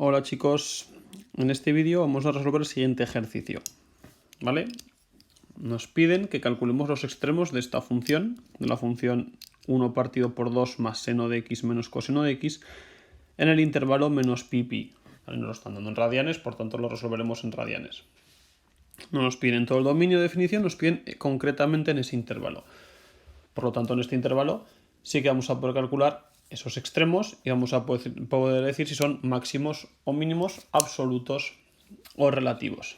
Hola chicos, en este vídeo vamos a resolver el siguiente ejercicio, ¿vale? Nos piden que calculemos los extremos de esta función, de la función 1 partido por 2 más seno de x menos coseno de x, en el intervalo menos pi pi. ¿Vale? Nos lo están dando en radianes, por tanto lo resolveremos en radianes. No nos piden todo el dominio de definición, nos piden concretamente en ese intervalo. Por lo tanto, en este intervalo sí que vamos a poder calcular esos extremos y vamos a poder decir si son máximos o mínimos, absolutos o relativos.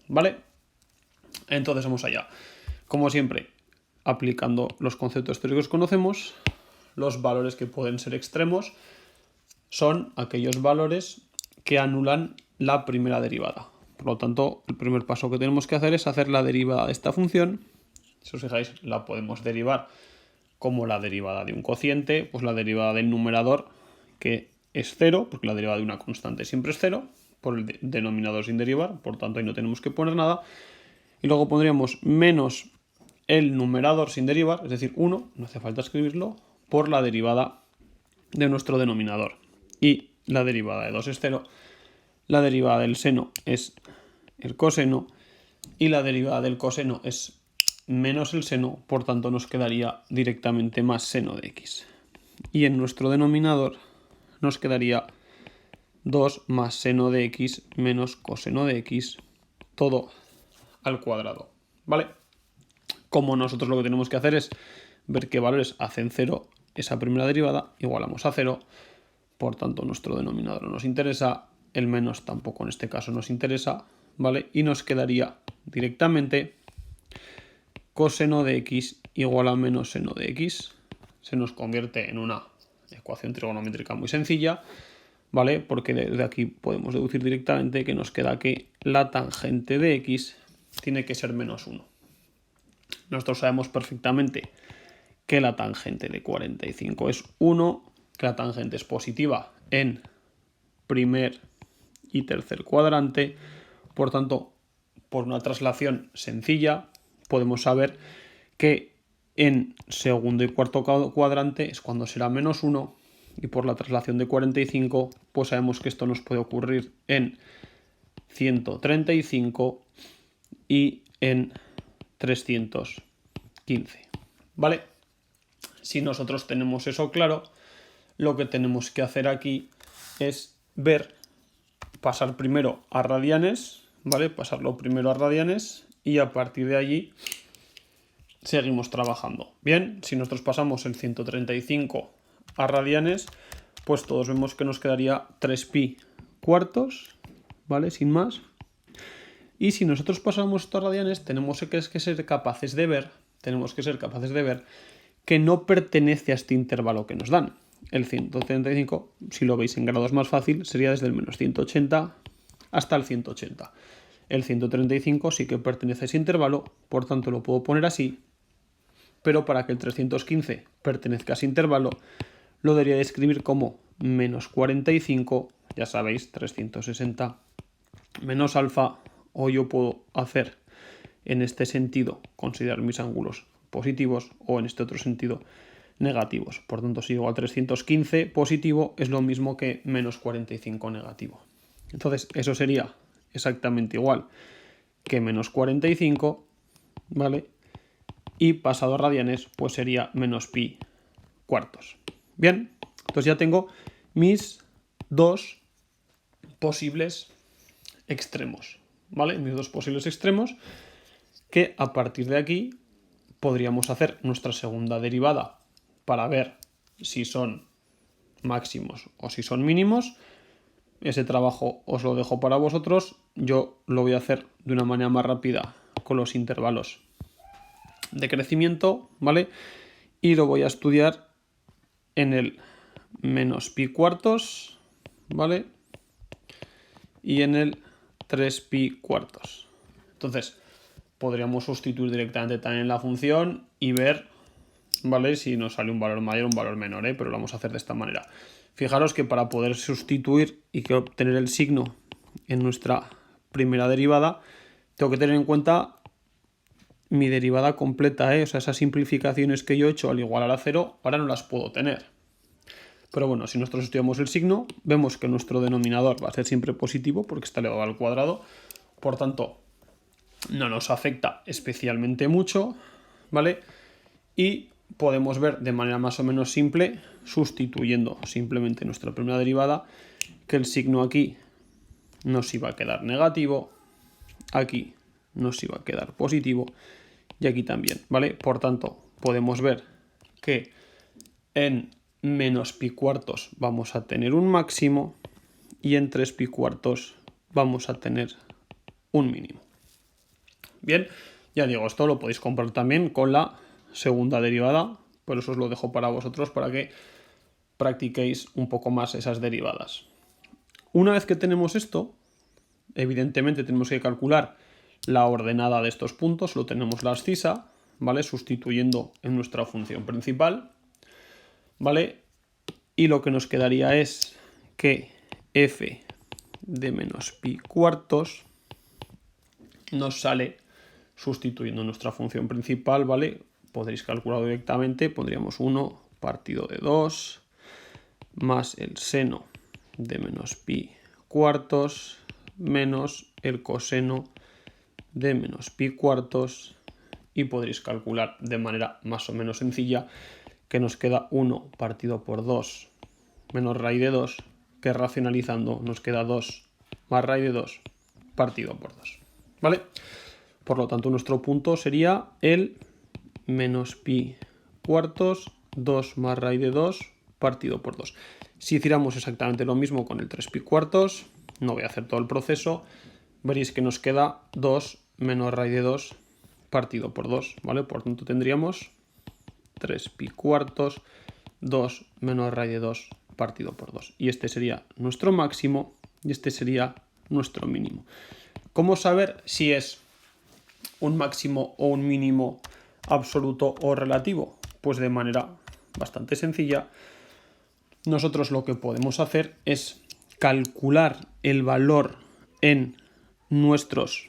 ¿Vale? Entonces vamos allá. Como siempre, aplicando los conceptos teóricos que conocemos, los valores que pueden ser extremos son aquellos valores que anulan la primera derivada. Por lo tanto, el primer paso que tenemos que hacer es hacer la derivada de esta función. Si os fijáis, la podemos derivar como la derivada de un cociente, pues la derivada del numerador, que es 0, porque la derivada de una constante siempre es 0, por el denominador sin derivar, por tanto ahí no tenemos que poner nada. Y luego pondríamos menos el numerador sin derivar, es decir, 1, no hace falta escribirlo, por la derivada de nuestro denominador. Y la derivada de 2 es 0, la derivada del seno es el coseno, y la derivada del coseno es menos el seno, por tanto nos quedaría directamente más seno de x. Y en nuestro denominador nos quedaría 2 más seno de x menos coseno de x, todo al cuadrado, ¿vale? Como nosotros lo que tenemos que hacer es ver qué valores hacen 0 esa primera derivada, igualamos a 0, por tanto nuestro denominador no nos interesa, el menos tampoco en este caso nos interesa, ¿vale? Y nos quedaría directamente coseno de x igual a menos seno de x. Se nos convierte en una ecuación trigonométrica muy sencilla, ¿vale? Porque desde aquí podemos deducir directamente que nos queda que la tangente de x tiene que ser menos 1. Nosotros sabemos perfectamente que la tangente de 45 es 1, que la tangente es positiva en primer y tercer cuadrante, por tanto, por una traslación sencilla, podemos saber que en segundo y cuarto cuadrante es cuando será menos 1, y por la traslación de 45, pues sabemos que esto nos puede ocurrir en 135 y en 315, ¿vale? Si nosotros tenemos eso claro, lo que tenemos que hacer aquí es pasar primero a radianes, ¿vale? Pasarlo primero a radianes y a partir de allí seguimos trabajando. Bien, si nosotros pasamos el 135 a radianes, pues todos vemos que nos quedaría 3pi cuartos, ¿vale? Sin más. Y si nosotros pasamos esto a radianes, tenemos que ser capaces de ver que no pertenece a este intervalo que nos dan. El 135, si lo veis en grados más fácil, sería desde el menos 180 hasta el 180. El 135 sí que pertenece a ese intervalo, por tanto lo puedo poner así, pero para que el 315 pertenezca a ese intervalo, lo debería de escribir como menos 45, ya sabéis, 360 menos alfa, o yo puedo hacer en este sentido, considerar mis ángulos positivos, o en este otro sentido, negativos. Por tanto, si igual a 315 positivo es lo mismo que menos 45 negativo. Entonces, eso sería exactamente igual que menos 45, ¿vale? Y pasado a radianes, pues sería menos pi cuartos. Bien, entonces ya tengo mis dos posibles extremos, ¿vale? Mis dos posibles extremos, que a partir de aquí podríamos hacer nuestra segunda derivada para ver si son máximos o si son mínimos. Ese trabajo os lo dejo para vosotros. Yo lo voy a hacer de una manera más rápida con los intervalos de crecimiento, ¿vale? Y lo voy a estudiar en el menos pi cuartos, ¿vale? Y en el 3pi cuartos. Entonces, podríamos sustituir directamente también la función y ver, ¿vale? Si nos sale un valor mayor o un valor menor, pero lo vamos a hacer de esta manera. Fijaros que para poder sustituir y que obtener el signo en nuestra primera derivada, tengo que tener en cuenta mi derivada completa, O sea, esas simplificaciones que yo he hecho al igualar a 0, ahora no las puedo tener. Pero bueno, si nosotros estudiamos el signo, vemos que nuestro denominador va a ser siempre positivo porque está elevado al cuadrado. Por tanto, no nos afecta especialmente mucho, ¿vale? Y podemos ver de manera más o menos simple, sustituyendo simplemente nuestra primera derivada, que el signo aquí nos iba a quedar negativo, aquí nos iba a quedar positivo y aquí también, ¿vale? Por tanto, podemos ver que en menos pi cuartos vamos a tener un máximo y en 3 pi cuartos vamos a tener un mínimo. Bien, ya digo, esto lo podéis comparar también con la segunda derivada, por eso os lo dejo para vosotros para que practiquéis un poco más esas derivadas. Una vez que tenemos esto, evidentemente tenemos que calcular la ordenada de estos puntos, lo tenemos la abscisa, ¿vale? Sustituyendo en nuestra función principal, ¿vale? Y lo que nos quedaría es que f de menos pi cuartos nos sale sustituyendo nuestra función principal, ¿vale? Podréis calcularlo directamente, pondríamos 1 partido de 2 más el seno de menos pi cuartos menos el coseno de menos pi cuartos y podréis calcular de manera más o menos sencilla que nos queda 1 partido por 2 menos raíz de 2, que racionalizando nos queda 2 más raíz de 2 partido por 2, ¿vale? Por lo tanto, nuestro punto sería el menos pi cuartos 2 más raíz de 2 partido por 2. Si hiciéramos exactamente lo mismo con el 3 pi cuartos, no voy a hacer todo el proceso, veréis que nos queda 2 menos raíz de 2 partido por 2, ¿vale? Por tanto, tendríamos 3 pi cuartos 2 menos raíz de 2 partido por 2. Y este sería nuestro máximo y este sería nuestro mínimo. ¿Cómo saber si es un máximo o un mínimo absoluto o relativo? Pues de manera bastante sencilla. Nosotros lo que podemos hacer es calcular el valor en nuestros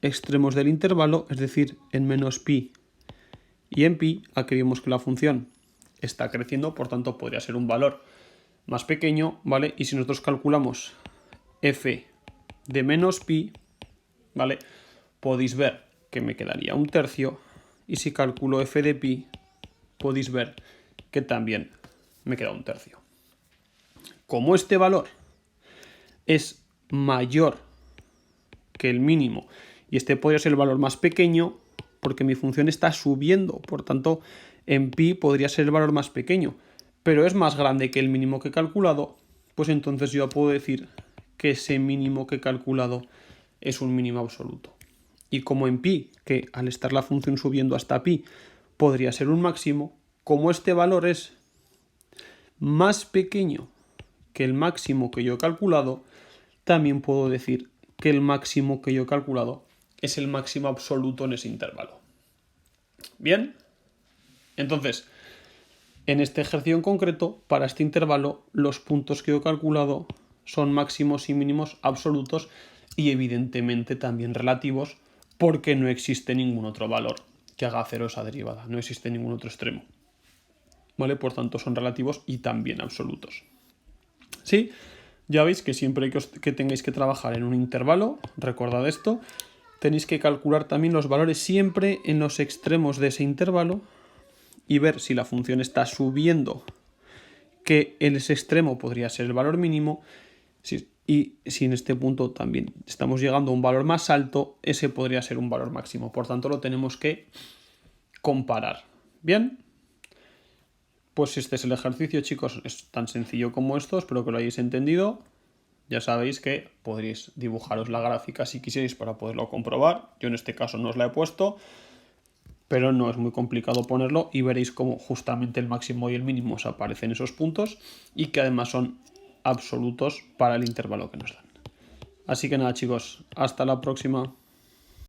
extremos del intervalo, es decir, en menos pi y en pi. Aquí vemos que la función está creciendo, por tanto podría ser un valor más pequeño, ¿vale? Y si nosotros calculamos f de menos pi, ¿vale? Podéis ver que me quedaría un tercio, y si calculo f de pi, podéis ver que también me queda un tercio. Como este valor es mayor que el mínimo, y este podría ser el valor más pequeño, porque mi función está subiendo, por tanto, en pi podría ser el valor más pequeño, pero es más grande que el mínimo que he calculado, pues entonces yo puedo decir que ese mínimo que he calculado es un mínimo absoluto. Y como en pi, que al estar la función subiendo hasta pi, podría ser un máximo, como este valor es más pequeño que el máximo que yo he calculado, también puedo decir que el máximo que yo he calculado es el máximo absoluto en ese intervalo. Bien, entonces, en este ejercicio en concreto, para este intervalo, los puntos que yo he calculado son máximos y mínimos absolutos y evidentemente también relativos, porque no existe ningún otro valor que haga cero esa derivada, no existe ningún otro extremo, ¿vale? Por tanto, son relativos y también absolutos. Sí, ya veis que siempre que tengáis que trabajar en un intervalo, recordad esto, tenéis que calcular también los valores siempre en los extremos de ese intervalo y ver si la función está subiendo, que en ese extremo podría ser el valor mínimo, y si en este punto también estamos llegando a un valor más alto, ese podría ser un valor máximo. Por tanto, lo tenemos que comparar. ¿Bien? Pues este es el ejercicio, chicos. Es tan sencillo como esto. Espero que lo hayáis entendido. Ya sabéis que podréis dibujaros la gráfica si quisierais para poderlo comprobar. Yo en este caso no os la he puesto, pero no es muy complicado ponerlo y veréis cómo justamente el máximo y el mínimo os aparecen esos puntos y que además son absolutos para el intervalo que nos dan. Así que nada, chicos, hasta la próxima.